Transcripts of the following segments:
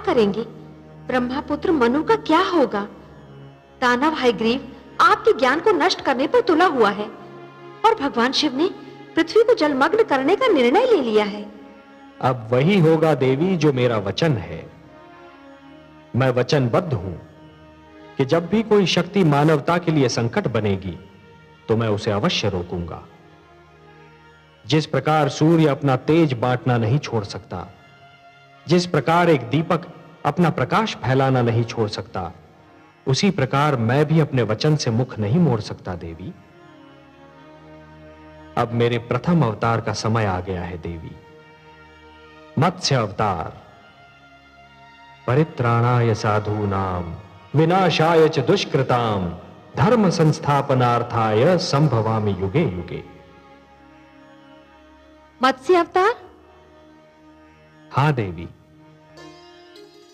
करेंगे? ब्रह्मापुत्र मनु का क्या होगा? दानव हयग्रीव आपके ज्ञान को नष्ट करने पर तुला हुआ है और भगवान शिव ने पृथ्वी को जलमग्न करने का निर्णय ले लिया है। अब वही होगा देवी जो मेरा वचन है। मैं वचनबद्ध हूं कि जब भी कोई शक्ति मानवता के लिए संकट बनेगी तो मैं उसे अवश्य रोकूंगा। जिस प्रकार सूर्य अपना तेज बांटना नहीं छोड़ सकता, जिस प्रकार एक दीपक अपना प्रकाश फैलाना नहीं छोड़ सकता, उसी प्रकार मैं भी अपने वचन से मुख नहीं मोड़ सकता देवी। अब मेरे प्रथम अवतार का समय आ गया है देवी। मत्स्य अवतार, परित्राणाय साधूनाम विनाशाय च दुष्कृताम धर्म संस्थापनार्थाय संभवामि युगे युगे। मत्स्य अवतार? हां देवी,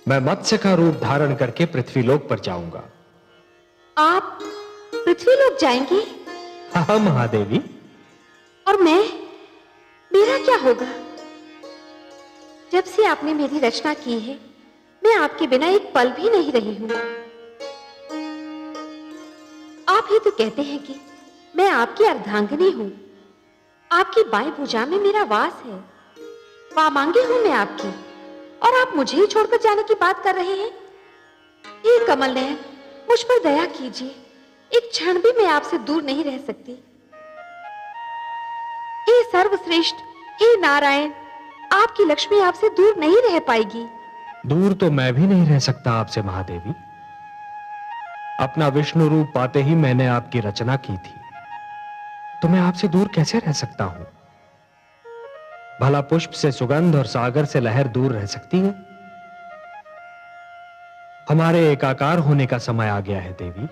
मैं मत्स्य का रूप धारण करके पृथ्वीलोक पर जाऊंगा। आप पृथ्वीलोक जाएंगे? हाँ महादेवी। और मेरा क्या होगा? जब से आपने मेरी रचना की है, मैं आपके बिना एक पल भी नहीं रही हूं। आप ही तो कहते हैं कि मैं आपकी अर्धांगिनी हूं। आपकी बाएं भुजा में मेरा वास है। वामांगी हूं मैं आपकी, और आप मुझे ही छोड़कर जाने की बात कर रहे हैं। हे कमल नयन, मुझ पर दया कीजिए। एक क्षण भी मैं आपसे दूर नहीं रह सकती। हे सर्वश्रेष्ठ, हे नारायण, आपकी लक्ष्मी आपसे दूर नहीं रह पाएगी। दूर तो मैं भी नहीं रह सकता आपसे महादेवी। अपना विष्णु रूप पाते ही मैंने आपकी रचना की थी, तो मैं आपसे दूर कैसे रह सकता हूं? भला पुष्प से सुगंध और सागर से लहर दूर रह सकती है? हमारे एकाकार होने का समय आ गया है देवी।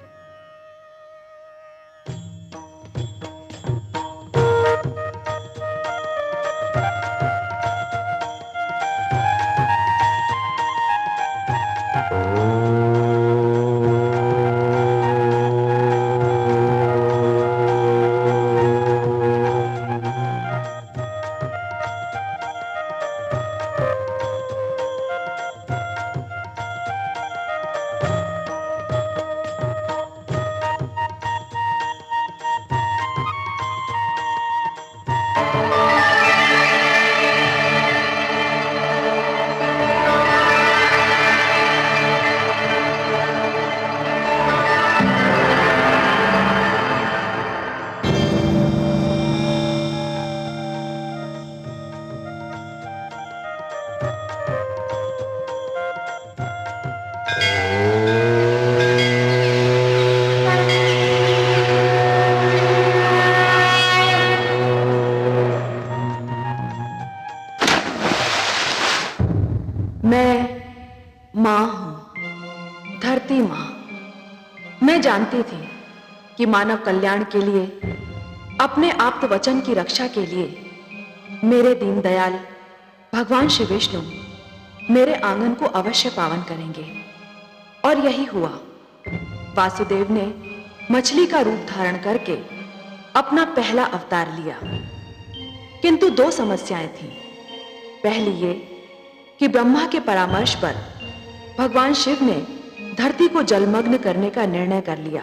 धरती मां, मैं जानती थी कि मानव कल्याण के लिए, अपने आप्त वचन की रक्षा के लिए मेरे दीनदयाल भगवान श्री विष्णु मेरे आंगन को अवश्य पावन करेंगे। और यही हुआ। वासुदेव ने मछली का रूप धारण करके अपना पहला अवतार लिया। किंतु दो समस्याएं थीं। पहली ये कि ब्रह्मा के परामर्श पर भगवान शिव ने धरती को जलमग्न करने का निर्णय कर लिया,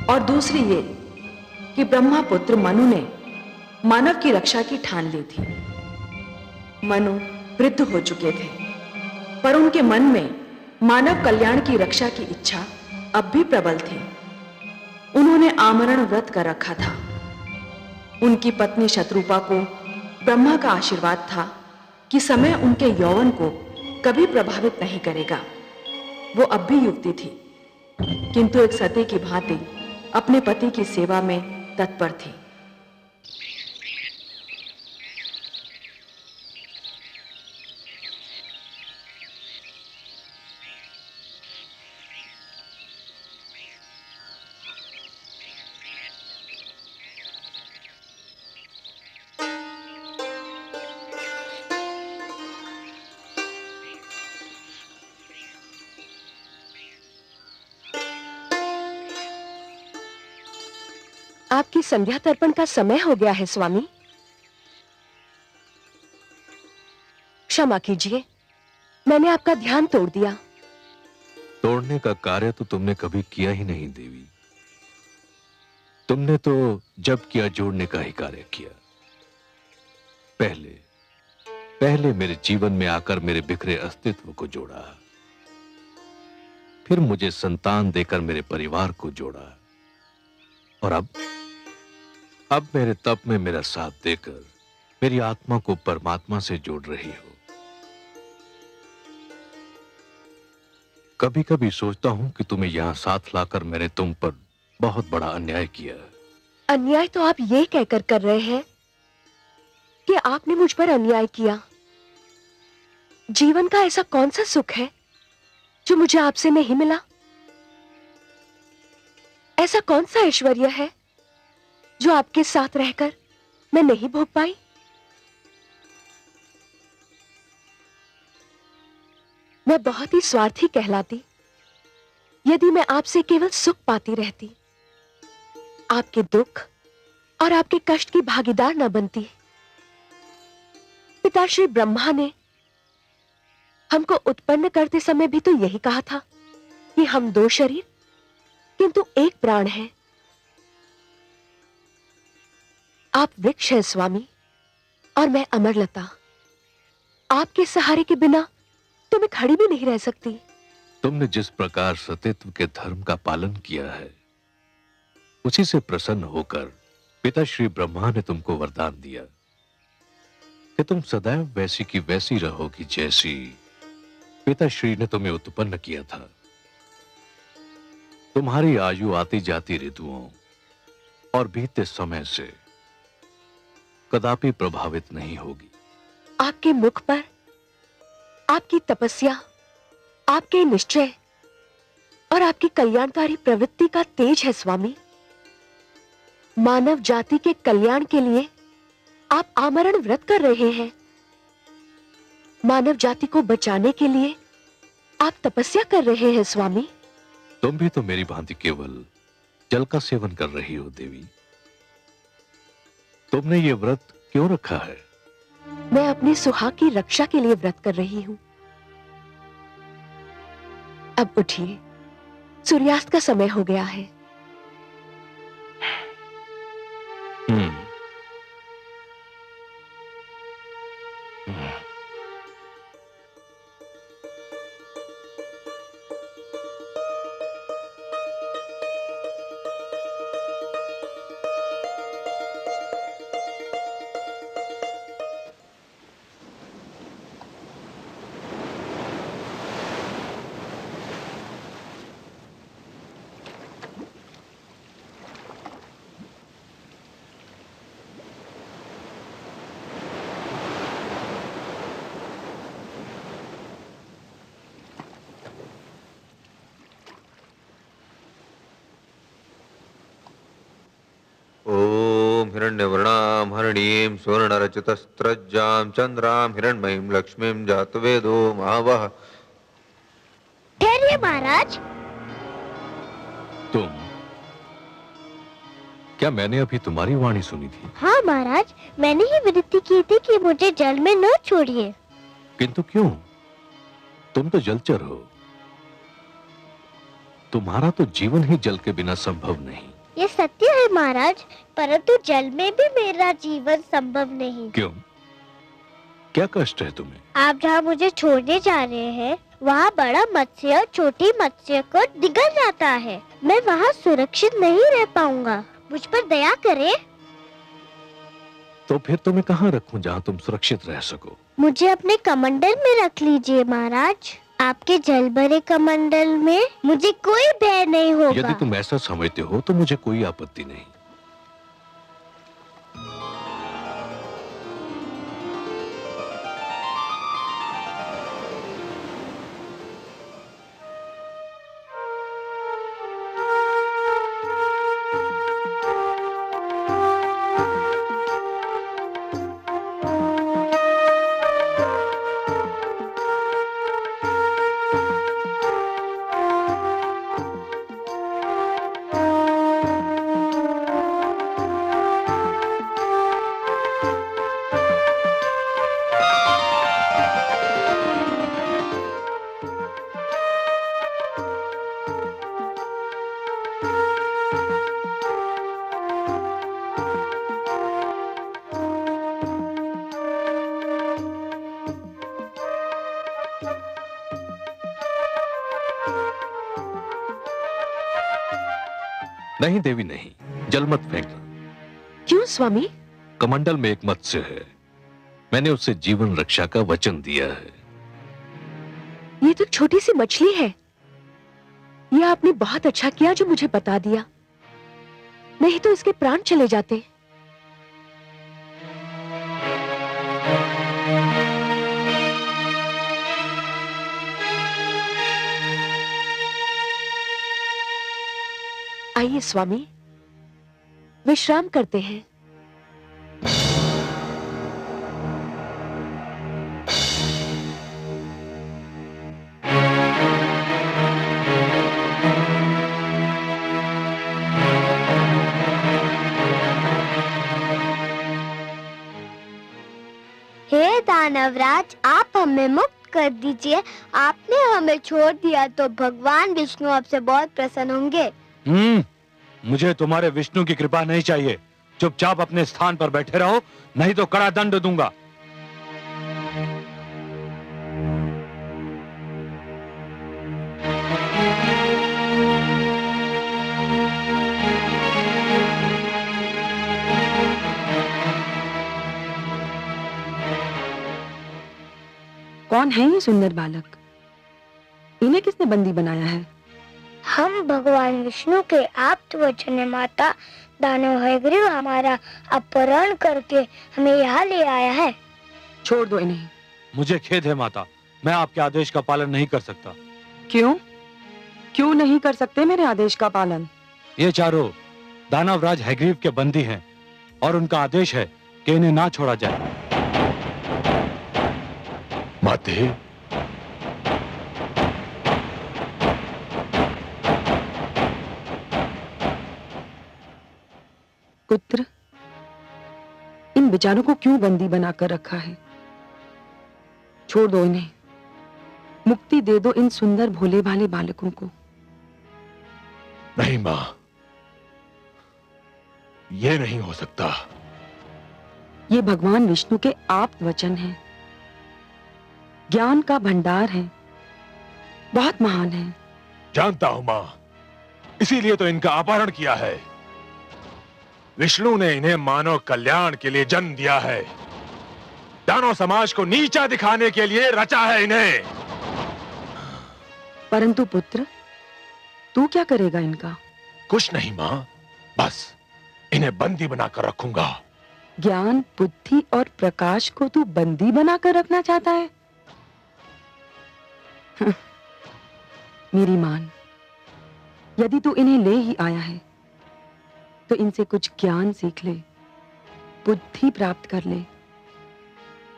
और दूसरी ये कि ब्रह्मा पुत्र मनु ने मानव की रक्षा की ठान ली थी। मनु वृद्ध हो चुके थे, पर उनके मन में मानव कल्याण की रक्षा की इच्छा अब भी प्रबल थी। उन्होंने आमरण व्रत कर रखा था। उनकी पत्नी शत्रुपा को ब्रह्मा का आशीर्वाद था कि समय उनके यौवन को कभी प्रभावित नहीं करेगा। वो अब भी युवती थी, किंतु एक सती की भांति अपने पति की सेवा में तत्पर थी। आपकी संध्या तर्पण का समय हो गया है स्वामी। क्षमा कीजिए, मैंने आपका ध्यान तोड़ दिया। तोड़ने का कार्य तो तुमने कभी किया ही नहीं देवी। तुमने तो जब किया जोड़ने का ही कार्य किया। पहले पहले मेरे जीवन में आकर मेरे बिखरे अस्तित्व को जोड़ा, फिर मुझे संतान देकर मेरे परिवार को जोड़ा, और अब मेरे तप में मेरा साथ देकर मेरी आत्मा को परमात्मा से जोड़ रही हो। कभी कभी सोचता हूं कि तुम्हें यहां साथ लाकर मैंने तुम पर बहुत बड़ा अन्याय किया। अन्याय तो आप ये कहकर कर रहे हैं कि आपने मुझ पर अन्याय किया। जीवन का ऐसा कौन सा सुख है जो मुझे आपसे नहीं मिला? ऐसा कौन सा ऐश्वर्य है जो आपके साथ रहकर मैं नहीं भोग पाई? मैं बहुत ही स्वार्थी कहलाती यदि मैं आपसे केवल सुख पाती रहती, आपके दुख और आपके कष्ट की भागीदार न बनती। पिता श्री ब्रह्मा ने हमको उत्पन्न करते समय भी तो यही कहा था कि हम दो शरीर किंतु एक प्राण है। आप वृक्ष हैं स्वामी और मैं अमरलता। आपके सहारे के बिना तो मैं खड़ी भी नहीं रह सकती। तुमने जिस प्रकार सतीत्व के धर्म का पालन किया है, उसी से प्रसन्न होकर पिता श्री ब्रह्मा ने तुमको वरदान दिया कि तुम सदैव वैसी की वैसी रहोगी जैसी पिता श्री ने तुम्हें उत्पन्न किया था। तुम्हारी आयु आती जाती ऋतुओं और बीते समय से कदापि प्रभावित नहीं होगी। आपके मुख पर आपकी तपस्या, आपके निश्चय और आपकी कल्याणकारी प्रवृत्ति का तेज है स्वामी। मानव जाति के कल्याण के लिए आप आमरण व्रत कर रहे हैं। मानव जाति को बचाने के लिए आप तपस्या कर रहे हैं स्वामी। तुम भी तो मेरी भांति केवल जल का सेवन कर रही हो देवी। तुमने ये व्रत क्यों रखा है? मैं अपने सुहाग की रक्षा के लिए व्रत कर रही हूं। अब उठिए, सूर्यास्त का समय हो गया है। ओम हिरण्यवर्णां हरिणीं सुवर्णरचितस्रज्जां चंद्रां हिरण्मयीं लक्ष्मीं जातवेदो महावः। ठहरिए महाराज। तुम? क्या मैंने अभी तुम्हारी वाणी सुनी थी? हाँ महाराज, मैंने ही विनती की थी कि मुझे जल में न छोड़िए। किंतु क्यों? तुम तो जलचर हो। तुम्हारा तो जीवन ही जल के बिना संभव नहीं। ये सत्य है महाराज, परंतु जल में भी मेरा जीवन संभव नहीं। क्यों? क्या कष्ट है तुम्हें? आप जहाँ मुझे छोड़ने जा रहे हैं, वहाँ बड़ा मत्स्य और छोटी मत्स्य को निगल जाता है। मैं वहाँ सुरक्षित नहीं रह पाऊंगा। मुझ पर दया करें। तो फिर तुम्हें कहाँ रखूं जहाँ तुम सुरक्षित रह सको? मुझे अपने कमंडल में रख लीजिए महाराज। आपके जल भरे कमंडल में मुझे कोई भय नहीं होगा। यदि तुम ऐसा समझते हो तो मुझे कोई आपत्ति नहीं। नहीं देवी नहीं, जल मत फेंकना। क्यों स्वामी? कमंडल में एक मत्स्य है, मैंने उससे जीवन रक्षा का वचन दिया है। ये तो छोटी सी मछली है। यह आपने बहुत अच्छा किया जो मुझे बता दिया, नहीं तो इसके प्राण चले जाते। आइए स्वामी, विश्राम करते हैं। हे दानवराज, आप हमें मुक्त कर दीजिए। आपने हमें छोड़ दिया तो भगवान विष्णु आपसे बहुत प्रसन्न होंगे। मुझे तुम्हारे विष्णु की कृपा नहीं चाहिए। चुपचाप अपने स्थान पर बैठे रहो, नहीं तो कड़ा दंड दूंगा। कौन है ये सुंदर बालक? इन्हें किसने बंदी बनाया है? हम भगवान विष्णु के आप्त वचन है माता। दानव हयग्रीव हमारा अपहरण करके हमें यहाँ ले आया है। छोड़ दो इन्हें। मुझे खेद है माता, मैं आपके आदेश का पालन नहीं कर सकता। क्यों? क्यों नहीं कर सकते मेरे आदेश का पालन? ये चारों दानवराज हयग्रीव के बंदी हैं और उनका आदेश है कि इन्हें ना छोड़ा जाए। माते, पुत्र, इन बेचारों को क्यों बंदी बनाकर रखा है? छोड़ दो इन्हें, मुक्ति दे दो इन सुंदर भोले भाले बालकों को। नहीं मां, ये नहीं हो सकता। ये भगवान विष्णु के आप्त वचन हैं, ज्ञान का भंडार है, बहुत महान है। जानता हूं मां, इसीलिए तो इनका अपहरण किया है। विष्णु ने इन्हें मानव कल्याण के लिए जन्म दिया है, दानव समाज को नीचा दिखाने के लिए रचा है इन्हें। परंतु पुत्र, तू क्या करेगा इनका? कुछ नहीं मां, बस इन्हें बंदी बनाकर रखूंगा। ज्ञान, बुद्धि और प्रकाश को तू बंदी बनाकर रखना चाहता है? मेरी मान, यदि तू इन्हें ले ही आया है तो इनसे कुछ ज्ञान सीख ले, बुद्धि प्राप्त कर ले,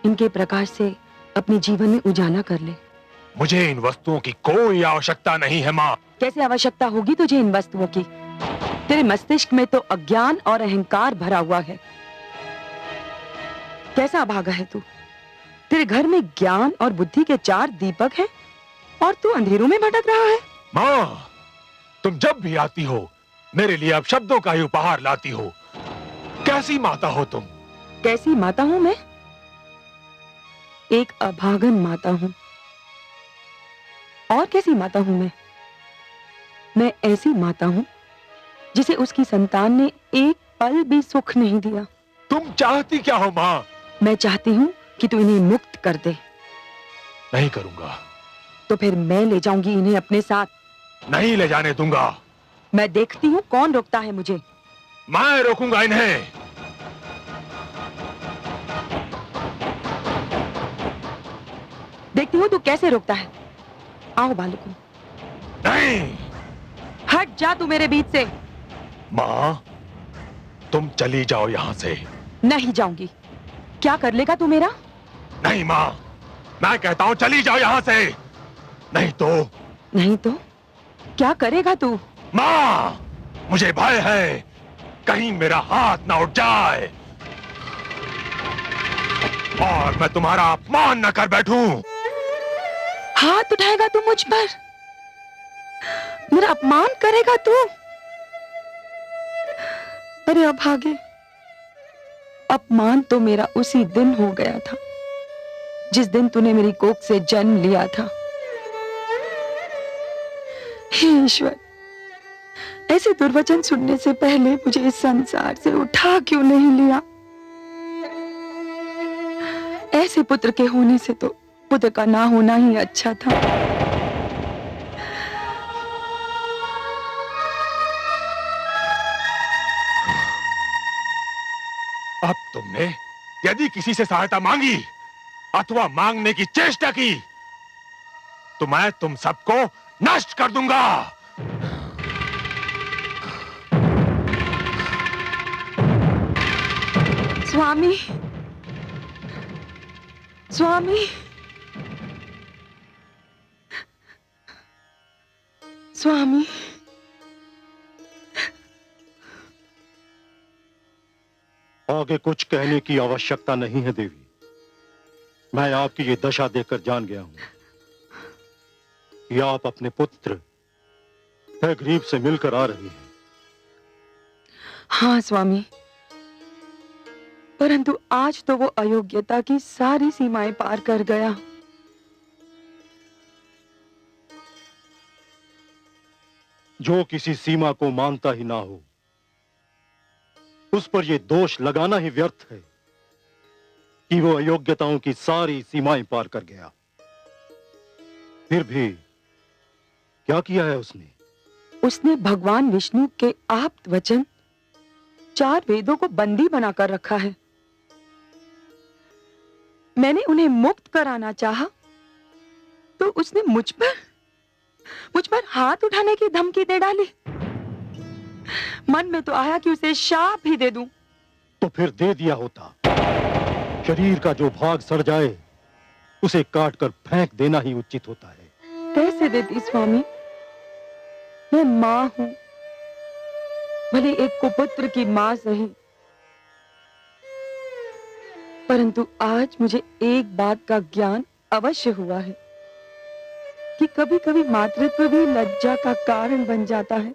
इनके प्रकाश से अपने जीवन में उजाला कर ले। मुझे इन वस्तुओं की कोई आवश्यकता नहीं है मां। कैसे आवश्यकता होगी तुझे इन वस्तुओं की? तेरे मस्तिष्क में तो अज्ञान और अहंकार भरा हुआ है। कैसा अभागा है तू? तेरे घर में ज्ञान और बुद्धि के 4 दीपक हैं और तू अंधेरों में भटक रहा है। मां, तुम जब भी आती हो मेरे लिए अब शब्दों का ही उपहार लाती हो। कैसी माता हो तुम? कैसी माता हूं मैं? एक अभागन माता हूं। और कैसी माता हूं मैं? मैं ऐसी माता हूं जिसे उसकी संतान ने एक पल भी सुख नहीं दिया। तुम चाहती क्या हो मां? मैं चाहती हूं कि तू इन्हें मुक्त कर दे। नहीं करूंगा। तो फिर मैं ले जाऊंगी इन्हें अपने साथ। नहीं ले जाने दूंगा। मैं देखती हूँ कौन रोकता है मुझे। मैं रोकूंगा इन्हें। देखती हूँ तू कैसे रोकता है। आओ बालकों। नहीं। हट जा तू मेरे बीच से। मां, तुम चली जाओ यहां से। नहीं जाऊंगी। क्या कर लेगा तू मेरा? नहीं मां, मैं कहता हूं चली जाओ यहां से। नहीं तो? नहीं तो क्या करेगा तू? मां, मुझे भय है कहीं मेरा हाथ ना उठ जाए और मैं तुम्हारा अपमान न कर बैठूं। हाथ उठाएगा तू मुझ पर? मेरा अपमान करेगा तू? अरे अभागे, अपमान तो मेरा उसी दिन हो गया था जिस दिन तूने मेरी कोख से जन्म लिया था। हे ईश्वर, ऐसे दुर्वचन सुनने से पहले मुझे इस संसार से उठा क्यों नहीं लिया? ऐसे पुत्र के होने से तो पुत्र का ना होना ही अच्छा था। अब तुमने यदि किसी से सहायता मांगी अथवा मांगने की चेष्टा की तो मैं तुम सबको नष्ट कर दूंगा। स्वामी, स्वामी, स्वामी, आगे कुछ कहने की आवश्यकता नहीं है देवी। मैं आपकी ये दशा देखकर जान गया हूं कि आप अपने पुत्र हयग्रीव से मिलकर आ रही हैं। हाँ स्वामी, परंतु आज तो वो अयोग्यता की सारी सीमाएं पार कर गया। जो किसी सीमा को मानता ही ना हो उस पर यह दोष लगाना ही व्यर्थ है कि वो अयोग्यताओं की सारी सीमाएं पार कर गया। फिर भी क्या किया है उसने? उसने भगवान विष्णु के आप्त वचन 4 वेदों को बंदी बनाकर रखा है। मैंने उन्हें मुक्त कराना चाहा तो उसने मुझ पर हाथ उठाने की धमकी दे डाली। मन में तो आया कि उसे शाप ही दे दूं। तो फिर दे दिया होता। शरीर का जो भाग सड़ जाए उसे काट कर फेंक देना ही उचित होता है। कैसे देती स्वामी? मैं मां हूं, भले एक कुपुत्र की मां सही, परंतु आज मुझे एक बात का ज्ञान अवश्य हुआ है कि कभी कभी मातृत्व भी लज्जा का कारण बन जाता है।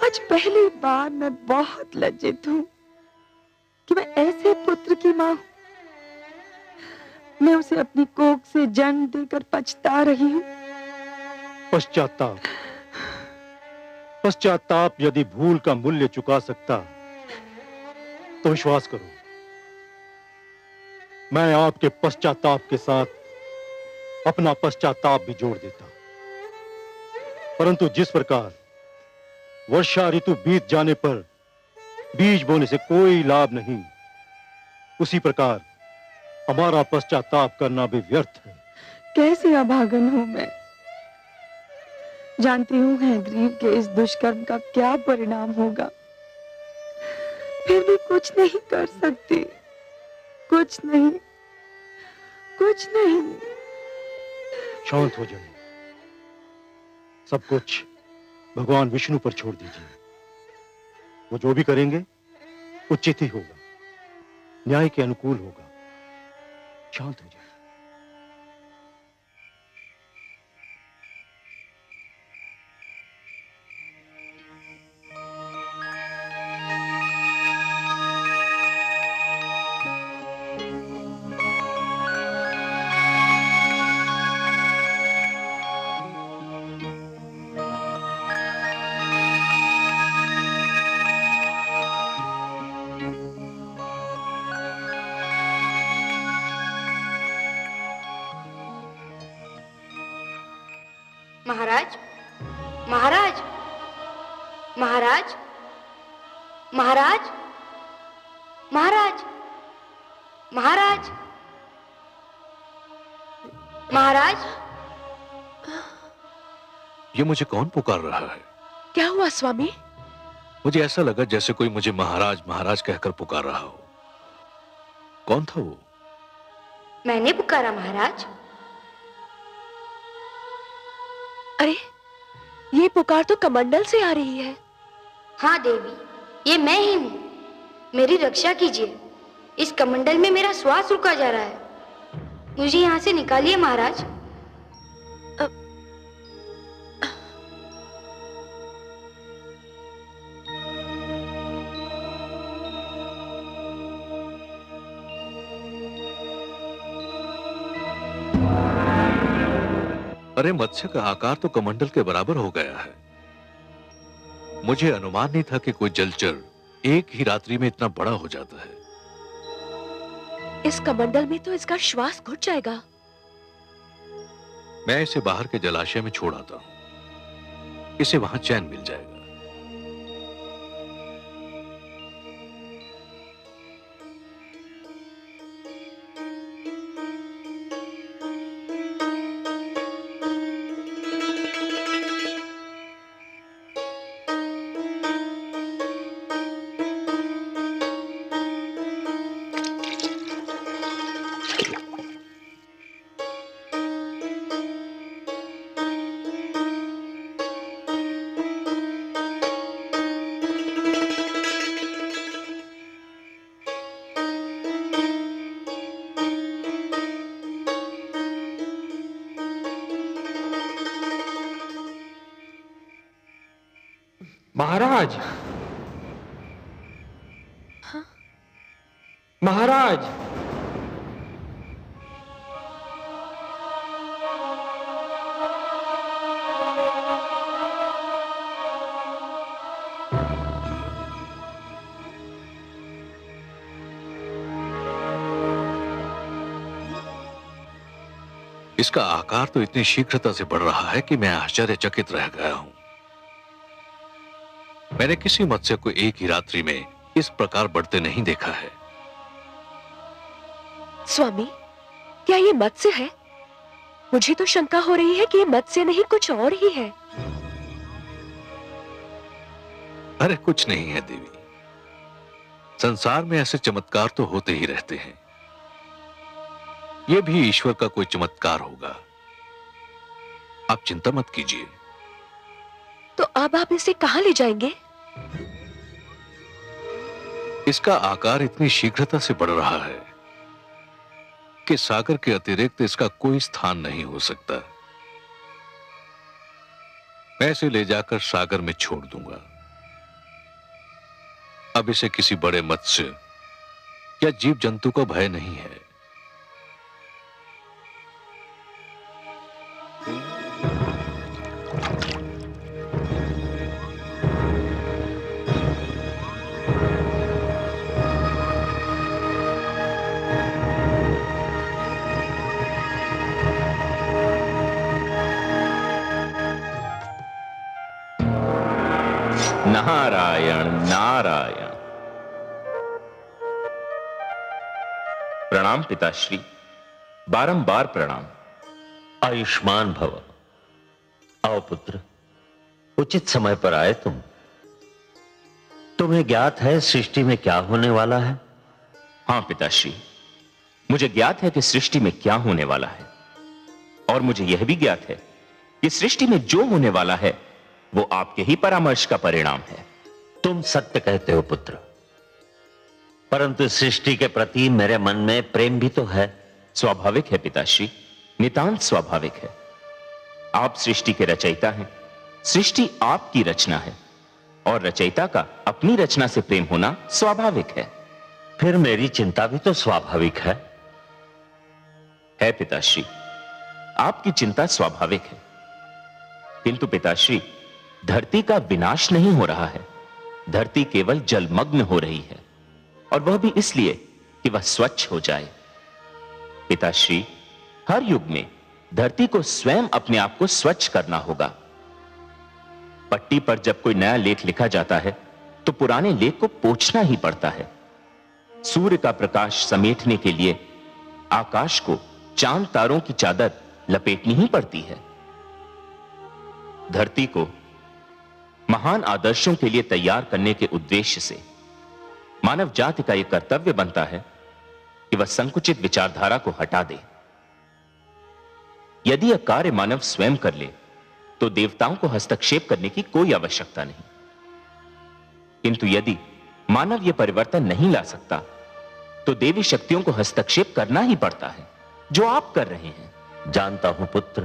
आज पहली बार मैं बहुत लज्जित हूं कि मैं ऐसे पुत्र की मां हूं। मैं उसे अपनी कोख से जन्म देकर पछता रही हूं। पश्चाताप यदि भूल का मूल्य चुका सकता तो विश्वास करो मैं आपके पश्चाताप के साथ अपना पश्चाताप भी जोड़ देता। परंतु जिस प्रकार वर्षा ऋतु बीत जाने पर बीज बोने से कोई लाभ नहीं, उसी प्रकार हमारा पश्चाताप करना भी व्यर्थ है। कैसी अभागन हूं मैं। जानती हूं हयग्रीव के इस दुष्कर्म का क्या परिणाम होगा, फिर भी कुछ नहीं कर सकती। कुछ नहीं। शांत हो जाइए। सब कुछ भगवान विष्णु पर छोड़ दीजिए। वो जो भी करेंगे उचित ही होगा, न्याय के अनुकूल होगा। शांत हो जाइए। महाराज, महाराज, महाराज, महाराज, महाराज, महाराज, महाराज। ये मुझे कौन पुकार रहा है? क्या हुआ स्वामी? मुझे ऐसा लगा जैसे कोई मुझे महाराज महाराज कहकर पुकार रहा हो। कौन था वो? मैंने पुकारा महाराज। अरे, ये पुकार तो कमंडल से आ रही है। हाँ देवी, ये मैं ही हूँ। मेरी रक्षा कीजिए। इस कमंडल में मेरा श्वास रुका जा रहा है। मुझे यहाँ से निकालिए महाराज। अरे, मत्स्य का आकार तो कमंडल के बराबर हो गया है। मुझे अनुमान नहीं था कि कोई जलचर एक ही रात्रि में इतना बड़ा हो जाता है। इस कमंडल में तो इसका श्वास घुट जाएगा। मैं इसे बाहर के जलाशय में छोड़ आता हूं, इसे वहां चैन मिल जाएगा। महाराज, महाराज, इसका आकार तो इतनी शीघ्रता से बढ़ रहा है कि मैं आश्चर्यचकित रह गया हूं। मैंने किसी मत्स्य को एक ही रात्रि में इस प्रकार बढ़ते नहीं देखा है। स्वामी, क्या ये मत्स्य है? मुझे तो शंका हो रही है कि ये मत्स्य नहीं कुछ और ही है। अरे कुछ नहीं है देवी, संसार में ऐसे चमत्कार तो होते ही रहते हैं। यह भी ईश्वर का कोई चमत्कार होगा। आप चिंता मत कीजिए। तो अब आप इसे कहां ले जाएंगे? इसका आकार इतनी शीघ्रता से बढ़ रहा है कि सागर के अतिरिक्त इसका कोई स्थान नहीं हो सकता। मैं इसे ले जाकर सागर में छोड़ दूंगा। अब इसे किसी बड़े मत्स्य या जीव जंतु का भय नहीं है। नारायण नारायण। प्रणाम पिताश्री, बारंबार प्रणाम। आयुष्मान भव। आओ पुत्र, उचित समय पर आए तुम। तुम्हें ज्ञात है सृष्टि में क्या होने वाला है? हां पिताश्री, मुझे ज्ञात है कि सृष्टि में क्या होने वाला है, और मुझे यह भी ज्ञात है कि सृष्टि में जो होने वाला है वो आपके ही परामर्श का परिणाम है। तुम सत्य कहते हो पुत्र, परंतु सृष्टि के प्रति मेरे मन में प्रेम भी तो है। स्वाभाविक है पिताश्री, नितांत स्वाभाविक है। आप सृष्टि के रचयिता हैं, सृष्टि आपकी रचना है, और रचयिता का अपनी रचना से प्रेम होना स्वाभाविक है। फिर मेरी चिंता भी तो स्वाभाविक है पिताश्री, आपकी चिंता स्वाभाविक है। किंतु पिताश्री, धरती का विनाश नहीं हो रहा है, धरती केवल जलमग्न हो रही है, और वह भी इसलिए कि वह स्वच्छ हो जाए। पिताश्री, हर युग में धरती को स्वयं अपने आप को स्वच्छ करना होगा। पट्टी पर जब कोई नया लेख लिखा जाता है तो पुराने लेख को पोंछना ही पड़ता है। सूर्य का प्रकाश समेटने के लिए आकाश को चांद तारों की चादर लपेटनी ही पड़ती है। धरती को महान आदर्शों के लिए तैयार करने के उद्देश्य से मानव जाति का यह कर्तव्य बनता है कि वह संकुचित विचारधारा को हटा दे। यदि यह कार्य मानव स्वयं कर ले तो देवताओं को हस्तक्षेप करने की कोई आवश्यकता नहीं। किंतु यदि मानव यह परिवर्तन नहीं ला सकता तो देवी शक्तियों को हस्तक्षेप करना ही पड़ता है, जो आप कर रहे हैं। जानता हूं पुत्र,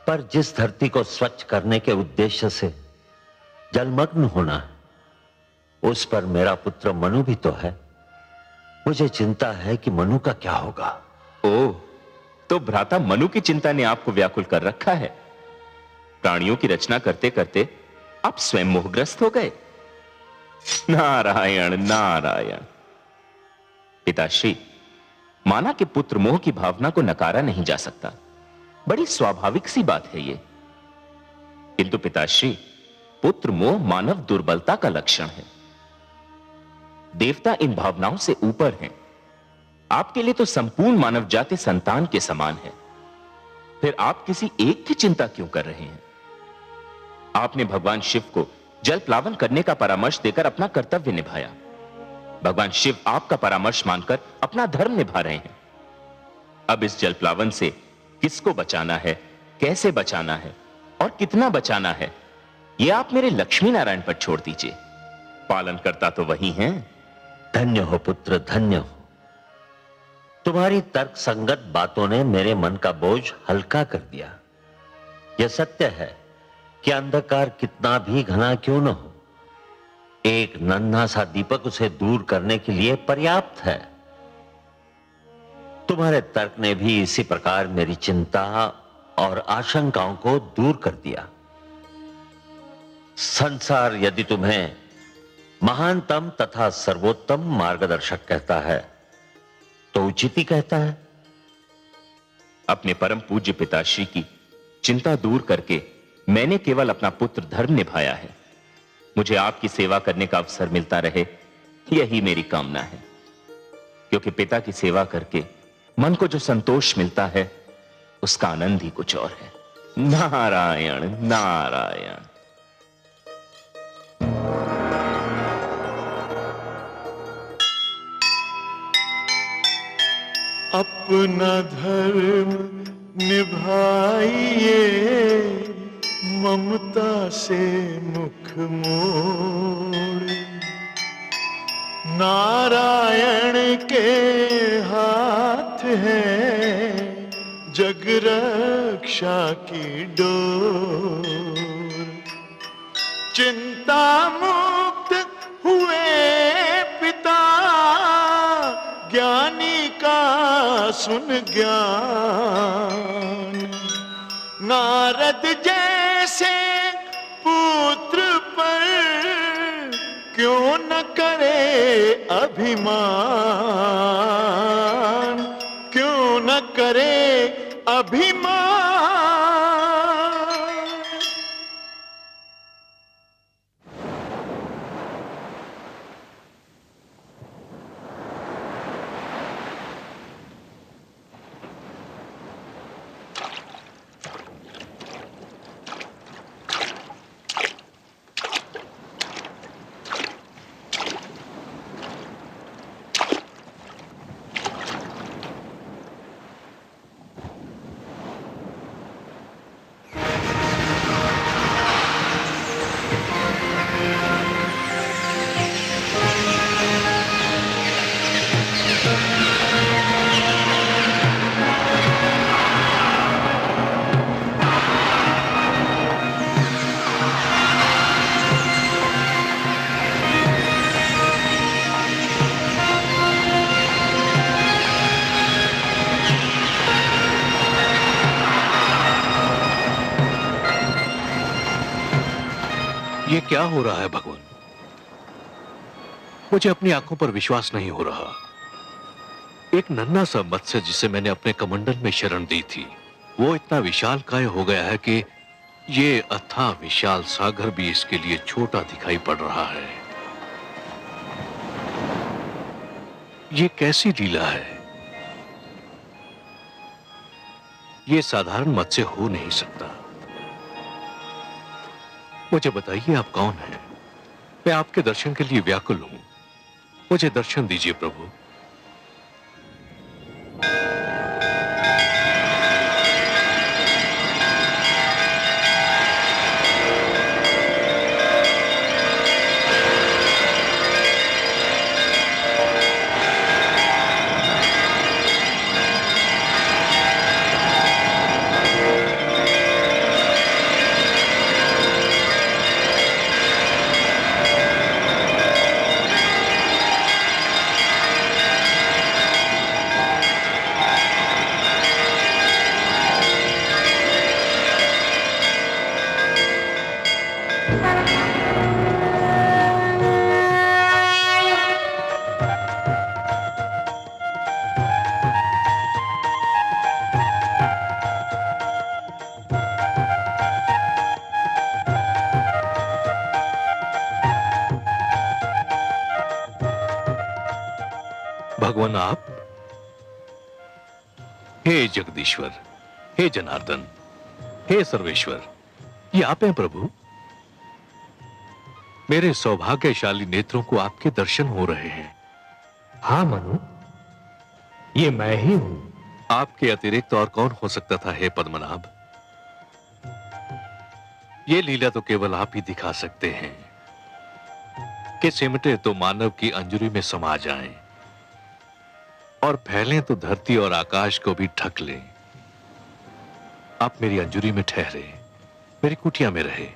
पर जिस धरती को स्वच्छ करने के उद्देश्य से जलमग्न होना है, उस पर मेरा पुत्र मनु भी तो है। मुझे चिंता है कि मनु का क्या होगा। ओह, तो भ्राता मनु की चिंता ने आपको व्याकुल कर रखा है। प्राणियों की रचना करते करते आप स्वयं मोहग्रस्त हो गए। नारायण नारायण। पिताश्री, माना कि पुत्र मोह की भावना को नकारा नहीं जा सकता, बड़ी स्वाभाविक सी बात है ये। किंतु पिताश्री, पुत्र मोह मानव दुर्बलता का लक्षण है। देवता इन भावनाओं से ऊपर हैं। आपके लिए तो संपूर्ण मानव जाति संतान के समान है। फिर आप किसी एक की चिंता क्यों कर रहे हैं? आपने भगवान शिव को जल प्लावन करने का परामर्श देकर अपना कर्तव्य निभाया। भगवान शिव आपका परामर्श मानकर अपना धर्म निभा रहे हैं। अब इस जल प्लावन से किसको बचाना है, कैसे बचाना है और कितना बचाना है, यह आप मेरे लक्ष्मी नारायण पर छोड़ दीजिए। पालन करता तो वही हैं। धन्य हो पुत्र, धन्य हो। तुम्हारी तर्क संगत बातों ने मेरे मन का बोझ हल्का कर दिया। यह सत्य है कि अंधकार कितना भी घना क्यों न हो, एक नन्हा सा दीपक उसे दूर करने के लिए पर्याप्त है। तुम्हारे तर्क ने भी इसी प्रकार मेरी चिंता और आशंकाओं को दूर कर दिया। संसार यदि तुम्हें महानतम तथा सर्वोत्तम मार्गदर्शक कहता है तो उचित ही कहता है। अपने परम पूज्य पिताश्री की चिंता दूर करके मैंने केवल अपना पुत्र धर्म निभाया है। मुझे आपकी सेवा करने का अवसर मिलता रहे, यही मेरी कामना है। क्योंकि पिता की सेवा करके मन को जो संतोष मिलता है, उसका आनंद ही कुछ और है। नारायण नारायण। अपना धर्म निभाइए, ममता से मुख मोड़। नारायण के हाथ है जग रक्षा की डोर। चिंता मुक्त हुए पिता, ज्ञानी का सुन ज्ञान। नारद जैसे पुत्र पर क्यों न करे अभिमान, क्यों न करे अभिमान। ये क्या हो रहा है भगवान? मुझे अपनी आंखों पर विश्वास नहीं हो रहा। एक नन्हा सा मत्स्य जिसे मैंने अपने कमंडल में शरण दी थी, वो इतना विशालकाय हो गया है कि ये अथाह विशाल सागर भी इसके लिए छोटा दिखाई पड़ रहा है। ये कैसी लीला है? ये साधारण मत्स्य हो नहीं सकता। मुझे बताइए, आप कौन हैं? मैं आपके दर्शन के लिए व्याकुल हूं। मुझे दर्शन दीजिए प्रभु। भगवान आप? हे जगदीश्वर, हे जनार्दन, हे सर्वेश्वर, ये आप हैं प्रभु। मेरे सौभाग्यशाली नेत्रों को आपके दर्शन हो रहे हैं। हाँ मनु, ये मैं ही हूं। आपके अतिरिक्त और कौन हो सकता था हे पद्मनाभ? ये लीला तो केवल आप ही दिखा सकते हैं कि सिमटे तो मानव की अंजुरी में समा जाएं और फैलें तो धरती और आकाश को भी ढक लें। आप मेरी अंजुरी में ठहरे, मेरी कुटिया में रहे।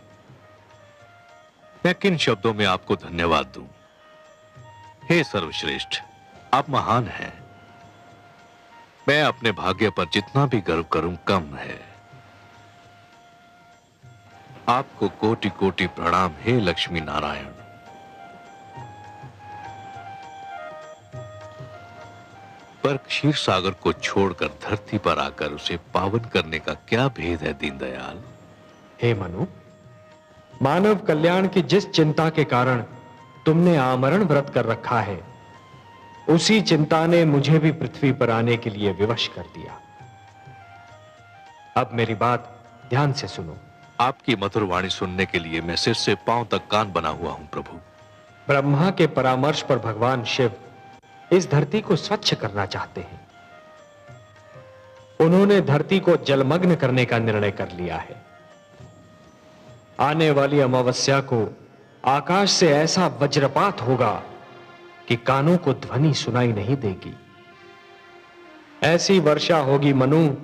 मैं किन शब्दों में आपको धन्यवाद दूं? हे सर्वश्रेष्ठ, आप महान हैं। मैं अपने भाग्य पर जितना भी गर्व करूं कम है। आपको कोटि कोटि प्रणाम हे लक्ष्मी नारायण। पर क्षीर सागर को छोड़कर धरती पर आकर उसे पावन करने का क्या भेद है दीनदयाल? हे मनु, मानव कल्याण की जिस चिंता के कारण तुमने आमरण व्रत कर रखा है, उसी चिंता ने मुझे भी पृथ्वी पर आने के लिए विवश कर दिया। अब मेरी बात ध्यान से सुनो। आपकी मधुर वाणी सुनने के लिए मैं सिर से पांव तक कान बना हुआ हूं प्रभु। ब्रह्मा के परामर्श पर भगवान शिव इस धरती को स्वच्छ करना चाहते हैं। उन्होंने धरती को जलमग्न करने का निर्णय कर लिया है। आने वाली अमावस्या को आकाश से ऐसा वज्रपात होगा कि कानों को ध्वनि सुनाई नहीं देगी। ऐसी वर्षा होगी मनु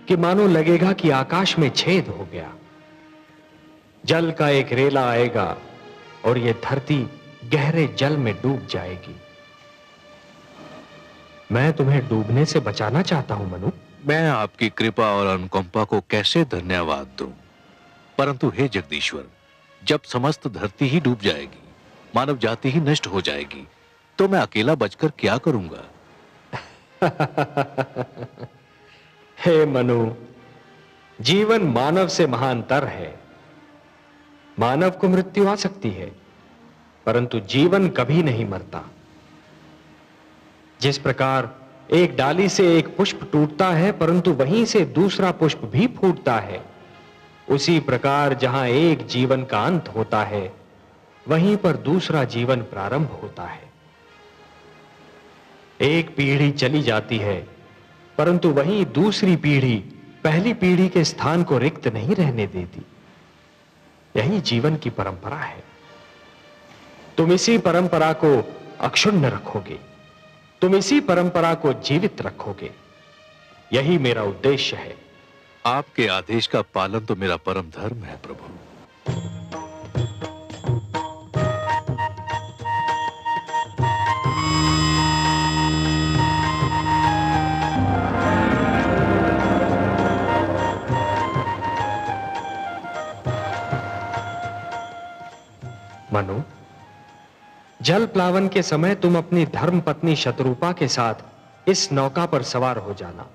कि मानो लगेगा कि आकाश में छेद हो गया। जल का एक रेला आएगा और यह धरती गहरे जल में डूब जाएगी। मैं तुम्हें डूबने से बचाना चाहता हूं मनु। मैं आपकी कृपा और अनुकंपा को कैसे धन्यवाद दूं? परंतु हे जगदीश्वर, जब समस्त धरती ही डूब जाएगी, मानव जाति ही नष्ट हो जाएगी, तो मैं अकेला बचकर क्या करूंगा? हे मनु, जीवन मानव से महानतर है। मानव को मृत्यु आ सकती है, परंतु जीवन कभी नहीं मरता। जिस प्रकार एक डाली से एक पुष्प टूटता है परंतु वहीं से दूसरा पुष्प भी फूटता है, उसी प्रकार जहां एक जीवन का अंत होता है, वहीं पर दूसरा जीवन प्रारंभ होता है। एक पीढ़ी चली जाती है, परंतु वहीं दूसरी पीढ़ी पहली पीढ़ी के स्थान को रिक्त नहीं रहने देती। यही जीवन की परंपरा है। तुम इसी परंपरा को अक्षुण्ण रखोगे, तुम इसी परंपरा को जीवित रखोगे। यही मेरा उद्देश्य है। आपके आदेश का पालन तो मेरा परम धर्म है प्रभु। मनु, जल प्लावन के समय तुम अपनी धर्म पत्नी शतरूपा के साथ इस नौका पर सवार हो जाना।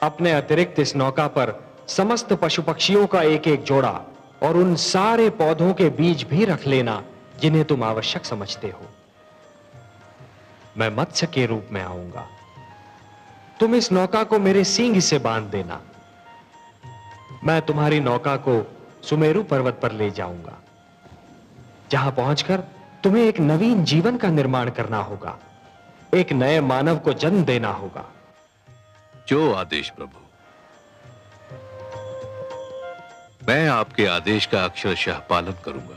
अपने अतिरिक्त इस नौका पर समस्त पशु पक्षियों का एक एक जोड़ा और उन सारे पौधों के बीज भी रख लेना जिन्हें तुम आवश्यक समझते हो। मैं मत्स्य के रूप में आऊंगा। तुम इस नौका को मेरे सींग से बांध देना। मैं तुम्हारी नौका को सुमेरु पर्वत पर ले जाऊंगा, जहां पहुंचकर तुम्हें एक नवीन जीवन का निर्माण करना होगा, एक नए मानव को जन्म देना होगा। जो आदेश प्रभु। मैं आपके आदेश का अक्षरशः पालन करूंगा।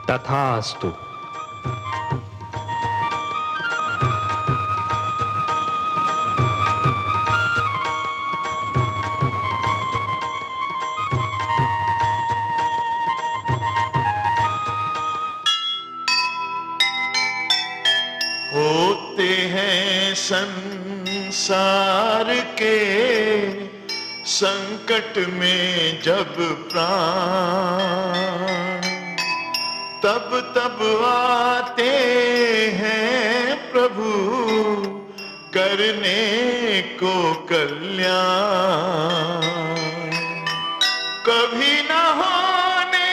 तथास्तु। होते हैं संसार के संकट में जब प्राण, तब तब आते हैं प्रभु करने को कल्याण। कभी न होने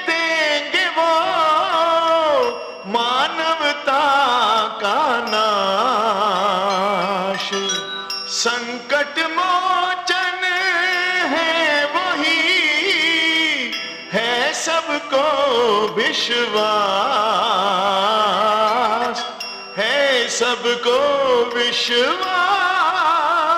देंगे वो संकट मोचन है वही, है सबको विश्वास, है सबको विश्वास।